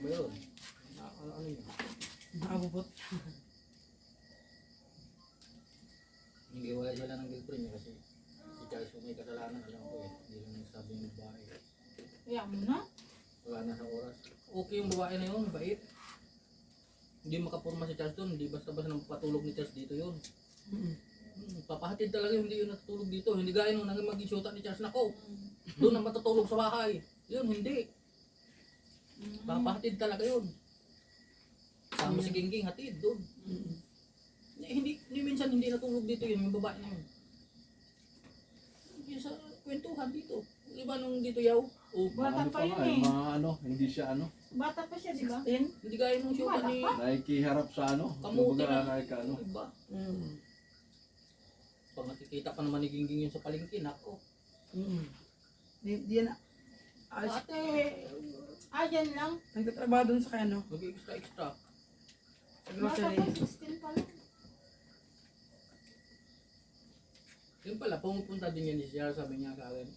Mayroon. Ano yun? Nakabubot. Hindi wala sila ng girlfriend niya kasi si Charles kung may kasalanan, alam ko eh. Hindi lang nagsabi yung babae. Kaya mo na. Wala na sa oras. Okay yung babae na yun, bait. Hindi makapurma si Charles doon, hindi basta-basta nang patulog ni Charles dito yun. Papahatid talaga, hindi yun natutulog dito. Hindi gaya nung nang maging syuta ni Charles. Nako, doon na matutulog sa bahay. Yun, hindi. Papahatid talaga yun. Sama si Gingging, hatid doon. Hindi minsan hindi natulog dito yun, yung babae na yun. Yung sa kwentuhan dito. Iba nung dito yaw. O, Bata Ano pa pa yun nga, eh. mga ano, hindi siya ano, Bata pa siya, di ba? 16? hindi gaya nung syuta ni... nakikiharap sa ano, Kamuti kumbaga na. ano. Iba. Mm. Pag nakikita pa naman ni Gingging yun sa palengke, nako. Di yan. Ate, Dyan lang. Nagtatrabaho dun sa kano. mag-extra. Sa Bata grocery. pa, 16 pa lang. Yun pala, pumupunta din yan si Charles, sabi niya sa akin.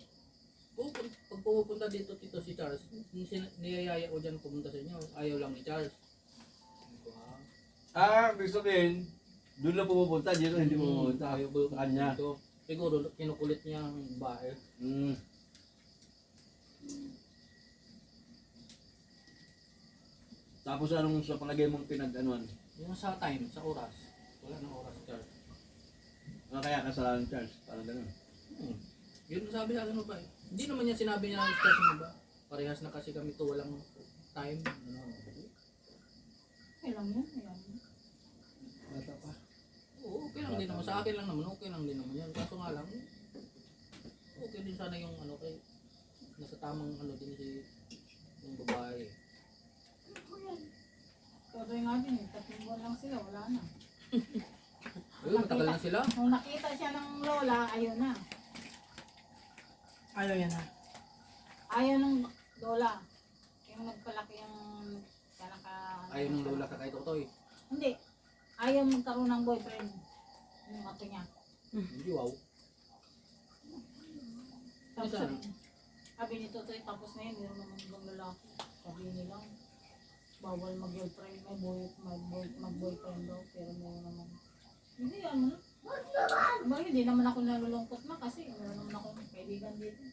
Pag pumupunta dito tito si Charles, niyayaya ko dyan pumunta sa inyo. Ayaw lang ni Charles. Sabi ko, Ibig sabihin, doon lang pumupunta, dito hindi pumupunta. Ayaw ba Sa kanya. dito? Siguro kinukulit niya ang bahay. Mm. Tapos anong sa palagay mong pinag-anuan? Yung sa time, sa oras. Wala nang oras si Charles. Ano kaya kasalanan ni Charles? Parang ganun. Yun ang sabi sa akin mo ba eh. Hindi naman niya sinabi niya sa Charles mo ba? Parehas na kasi kami to, walang time. Ano, Okay lang yun. Ayan. Bata pa. oo, okay lang din naman. Sa akin lang naman, okay lang din naman yan. Kaso nga lang, okay din sana yung ano kay nasa tamang ano din si yung babae. Pero nga din eh. 3 buwan lang sila. Wala na. Ayun, matagal na sila. Nung nakita siya ng lola, ayun na. Ayaw yan ha. Ayaw ng lola. Yung nagpalaki yung kanaka... Ayaw ng lola ka kay Totoy. Hindi. Ayaw magkaroon ng boyfriend. Yung ato niya. Hindi wow. Tapos Saan? sabi ni Totoy, tapos na yun, meron naman ibang lalaki. Sabi nila, bawal mag-girlfriend, mag-boyfriend daw, pero meron naman. Hindi, ano? Hindi naman ako nalulungkot na kasi meron naman ako kaibigan dito.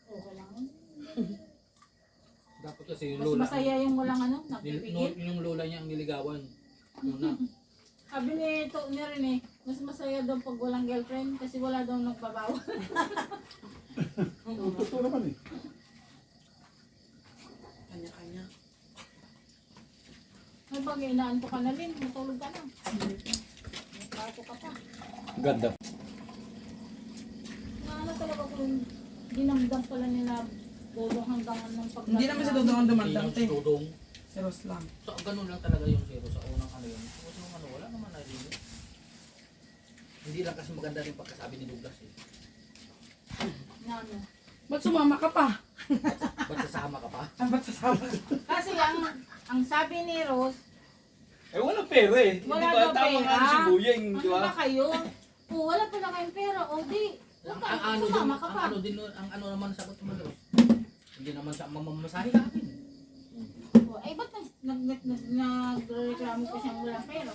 Okay lang yun. Dapat kasi yung Mas lola. masaya yung walang ano, nagpipigil. Yung lola niya ang niligawan. Una. Sabi ni Tony rin eh, mas masaya daw pag walang girlfriend kasi wala daw nagbabawa. Totoo naman eh. Kanya-kanya. Ay pag inaan ko ka na rin, matulog ka na. Nagkato ka pa. Ganda. Ano talaga kung dinamdam pala nila Dodong hanggang anong pag... Hindi naman si Dodong ang dumandang te. Dodong. Si Ross lang. So, ganun lang talaga yung zero sa unang ano yun. Tapos nung ano, wala naman na rin. Hindi lang kasi maganda rin pagkasabi ni Douglas eh. Ano. Ba't sumama ka pa? Ba't sasama ka pa? Ba't sasama ka? Kasi ang sabi ni Rose, Eh walang pera eh. Wala Di ba? daw Tama nga pera. si Buyeng, di ano ba? ba kayo? Kung wala pala kayong pera, o di, Ang huwag ano din, sumama ka ang pa. ano din, ang ano naman sagot naman doon. Hindi naman sa mamamasahe natin. O, ay ba't nagreklamo pa siyang walang pera?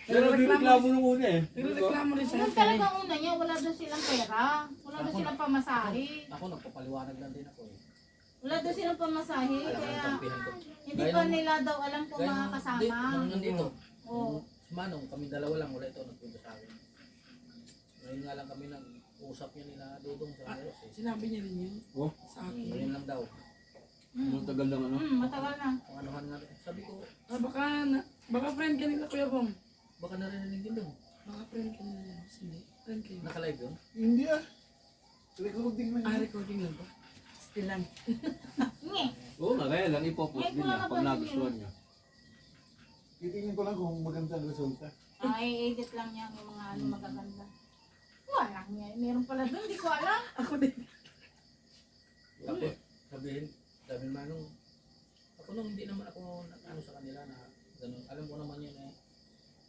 Pero nireklamo nung una eh. Nagreklamo rin siya. Nung talaga una niya, wala daw silang pera. Wala daw silang pamasahe. Ako nagpapaliwanag lang din ako eh. Wala daw silang pamasahe, Alam mo kaya ang kampihan ko. hindi pa nila daw alam kung makakasama. Nung nandito, Oo. si Manong, kami dalawa lang, wala ito nagpunta sa akin. Ngayon nga lang kami nag-usap niya nila Dodong sa Eros eh. Sinabi niya rin yun Oh, sa akin. Ngayon lang daw. matagal lang ano. Matagal na. Kung anuhan nga rin. Sabi ko, Baka friend ka nila Kuya Bong. baka narinig din doon. Baka friend ka nila. Hindi. Friend kayo. Naka-live yun. Hindi ah. Recording man Recording lang ba? Still lang. Nge. Oo nga, kaya lang ipopost Ay, din wala niya ka pag ba nagustuhan yun? niya. Titingin ko lang kung maganda ang resulta. I-edit lang niya yung mga ano magaganda. Wala niya. Meron pala doon, di ko alam. Ako din. Tapos, sabihin Manong, ako nung hindi naman ako ano sa kanila na ganun. Alam ko naman yun eh.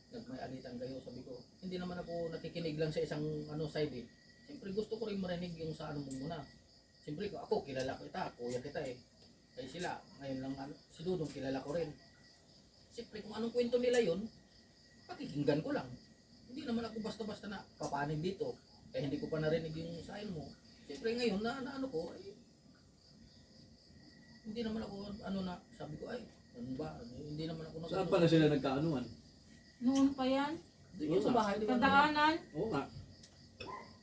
Nagmay-alitan kayo, sabi ko. Hindi naman ako nakikinig lang sa isang ano side eh. Siyempre gusto ko rin marinig yung sa ano mo muna. Siyempre ako kilala kita, kuya kita eh. Kaya sila. Ngayon lang, ano, si Dudong kilala ko rin. Siyempre, kung anong kwento nila yun, pakikinggan ko lang. Hindi naman ako basta-basta na papanig dito. Kaya hindi ko pa narinig yung sign mo. Siyempre ngayon, na ano ko, ay, hindi naman ako, ano na, sabi ko, ay, ano ba, hindi naman ako Saan pala sila nagkaanuan? Noon pa yan. Doon yun sa bahay, di ba? Kadaanan. Oo nga.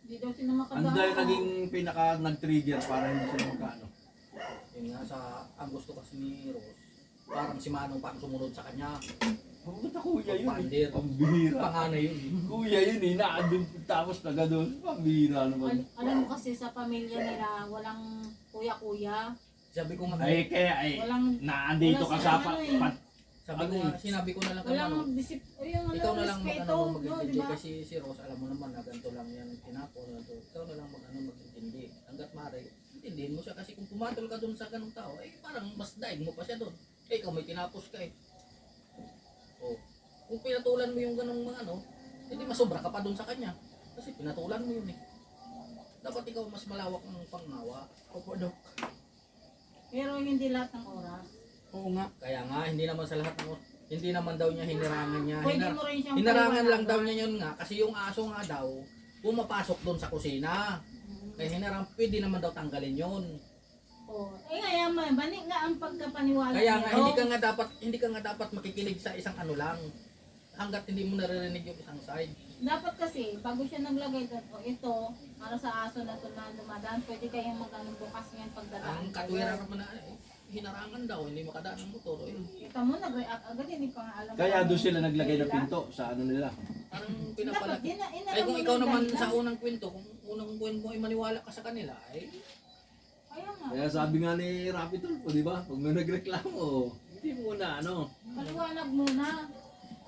Hindi daw sila Ano makadaan. dahil naging pinaka nag-trigger para hindi sila magkaano? Yun nga, ang gusto kasi ni Rose, parang si Manong pang sumunod sa kanya. Pumunta kuya yun Pampandir. eh. Pambihira. Panganay yun. Kuya yun eh, naandun tapos na gano'n. Pambihira naman. Alam mo kasi sa pamilya nila, walang kuya-kuya. Sabi ko nga, Ay kaya ay, Walang, naandito ka wala sa silang ano eh. sabi ko nga, sinabi ko na lang kay Manong, walang disip, yung ano, ikaw na lang respeto, mag-ano no, di mag-intindi ba? kasi si Rose alam mo naman na ganito lang yan tinapon na to. Ikaw na lang mag-intindi. Hanggat maaari, intindihin mo siya kasi kung pumatol ka dun sa ganung tao, eh parang mas daig mo pa siya dun. Eh ikaw may tinapos ka eh. Oh. Kung pinatulan mo yung ganung mga ano, hindi masobra ka pa dun sa kanya. Kasi pinatulan mo yun eh. Dapat ikaw mas malawak ang pangnawa. Opo, Dok. Pero hindi lahat ng oras. Oo nga. Kaya nga, hindi naman sa lahat ng hindi naman daw niya hinirangan niya. Pwede mo rin siyang Hinarangan lang daw paliwanagan. niya yun nga kasi yung aso nga daw pumapasok doon sa kusina. Kaya hinarang, pwede naman daw tanggalin yun. Oh, eh kaya bani nga ang pagkapaniwala Kaya ni nga Rose. hindi ka nga dapat makikinig sa isang ano lang. Hangga't hindi mo naririnig yung isang side. Dapat kasi, bago siya naglagay doon, o ito, para sa aso na ito na dumadaan, pwede kayong mag-anong bukas ngayon pagdadaan. Ang katwiran naman na hinarangan daw, hindi makadaan ng motor. Eh. Kita mo, nag-react agad, hindi pa nga alam. Kaya kung doon ano sila naglagay ng nila. pinto sa ano nila. Parang Dapat, pinapalaki. inalam Ay kung mo ikaw yung naman dahilan. sa unang kwento, kung unang kwento mo ay maniwala ka sa kanila, ay Kaya nga, Kaya sabi nga ni Rapi Tulfo, di ba? Pag may nagreklamo, hindi mo na ano. paliwanag muna.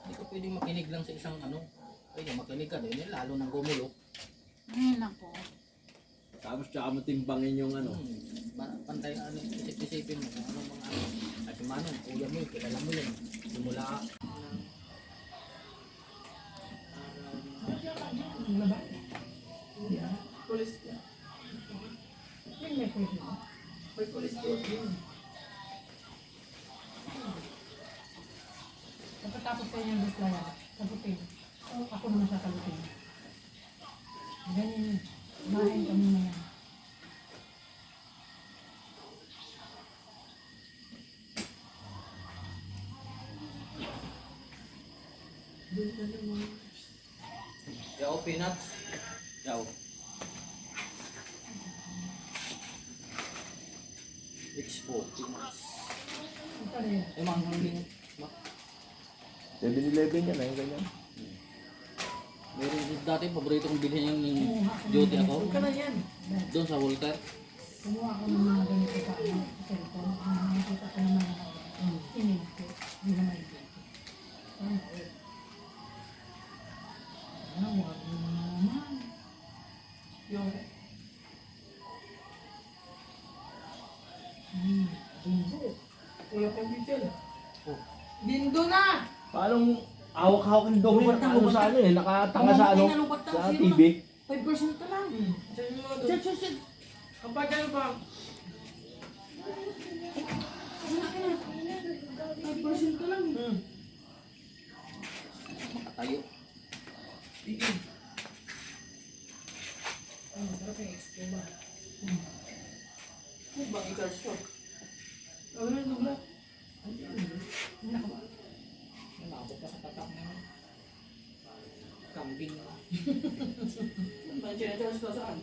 hindi ka pwedeng makinig lang sa isang ano. Ay, makinig ka din, eh, lalo nang gumulo. Ay, nako. Tapos tsaka matimbangin yung ano. Pantay ano, isip-isipin mo kung anong mga ano. At yung manong, kuya mo yun, kilala mo yun. Simula, Ang laban. Hindi ah. Police yan. Yung may police na. May police yun. Pagkatapos kayo yung dislaya, kagutin. Ako naman siya kagutin. Ganyan yun. Kumain kami na yan. Doon na naman. yaw, peanuts. Yaw. Expo, peanuts. Ang pala yun. Eh, manghangling. 7-Eleven yan, ayun ganyan. Meron dati, paborito kong bilhin yung Kumuha ako duty ng- ako. Huwag ka na yan. Doon sa Walter. Kumuha ako ng mga ganito sa ano, sa cellphone. Nakikita ko naman ako. Inig ko. Hindi naman dito. Ano eh. Wag mo naman. Yung... Dindo. Kuya Pambichel. Oh. Dindo na! Parang hawak-hawak ng dumi na ano sa ano eh, nakatanga sa ano, sa TV. 5% ka lang. Saan mo doon? Chat. Kapag ano ba? 5% ka lang. Makatayo. Ay, masarap yung extra ba? Ano bang i-charge ko? Ano na dugla? Nalabot pa sa tatak na yun. Kambing na. Ano ba yung charge ko saan?